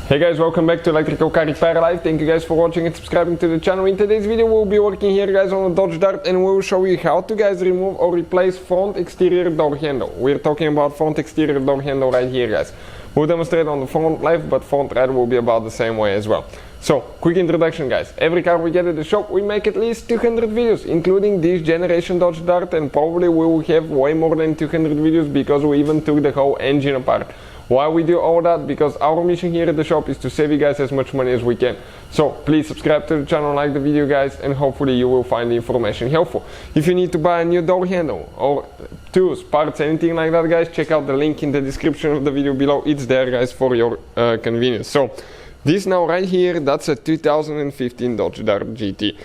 Hey guys, welcome back to Electrical Car Repair Live. Thank you guys for watching and subscribing to the channel. In today's video we'll be working here guys on a Dodge Dart and we'll show you how to guys remove or replace front exterior door handle. We're talking about front exterior door handle right here guys. We'll demonstrate on the front left, but front right will be about the same way as well. So, quick introduction guys. Every car we get at the shop we make at least 200 videos, including this generation Dodge Dart, and probably we will have way more than 200 videos because we even took the whole engine apart. Why we do all that? Because our mission here at the shop is to save you guys as much money as we can. So please subscribe to the channel, like the video guys, and hopefully you will find the information helpful. If you need to buy a new door handle or tools, parts, anything like that guys, check out the link in the description of the video below. It's there guys for your convenience. So this now right here, that's a 2015 Dodge Dart GT.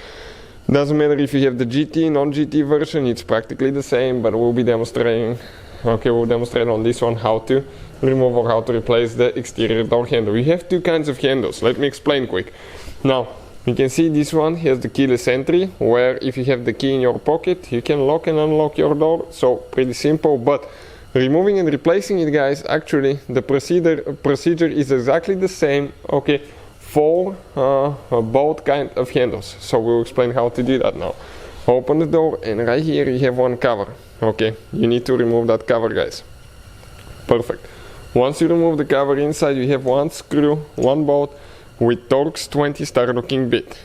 Doesn't matter if you have the GT, non-GT version, it's practically the same, but we'll be demonstrating. Okay, we'll demonstrate on this one how to remove or how to replace the exterior door handle. We have two kinds of handles. Let me explain quick. Now, you can see this one has the keyless entry, where if you have the key in your pocket, you can lock and unlock your door. So pretty simple, but removing and replacing it guys, actually the procedure is exactly the same, okay, for both kind of handles. So we'll explain how to do that now. Open the door and right here you have one cover. Okay, you need to remove that cover guys. Perfect. Once you remove the cover, inside you have one screw, one bolt with Torx 20 star locking bit.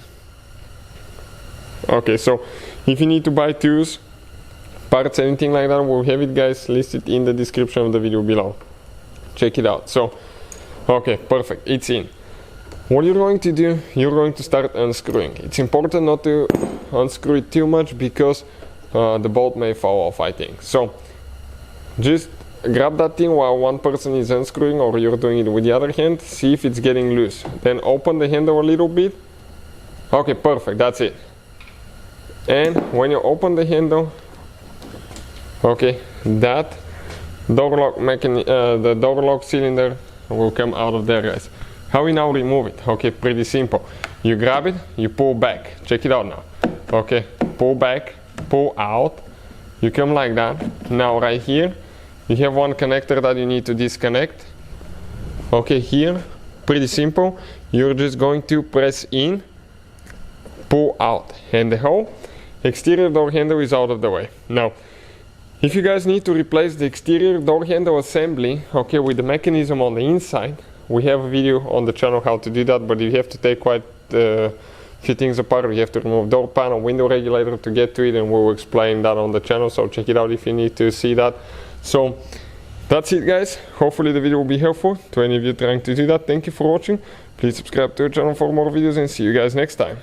Okay, so if you need to buy tools, parts, anything like that, we'll have it guys listed in the description of the video below. Check it out. So, okay, perfect, it's in. What you're going to do, you're going to start unscrewing. It's important not to unscrew it too much because the bolt may fall off, I think. So just grab that thing while one person is unscrewing or you're doing it with the other hand, see if it's getting loose. Then open the handle a little bit. Okay, perfect, that's it. And when you open the handle, okay, that door lock the door lock cylinder will come out of there guys. How we now remove it? Okay, pretty simple. You grab it, you pull back. Check it out now. Okay, pull back, pull out. You come like that. Now right here, you have one connector that you need to disconnect. Okay, here, pretty simple. You're just going to press in, pull out, and the whole exterior door handle is out of the way. Now, if you guys need to replace the exterior door handle assembly, okay, with the mechanism on the inside, we have a video on the channel how to do that, but you have to take quite a few things apart. You have to remove door panel, window regulator to get to it, and we'll explain that on the channel, so check it out if you need to see that. So that's it guys. Hopefully the video will be helpful to any of you trying to do that. Thank you for watching. Please subscribe to the channel for more videos and see you guys next time.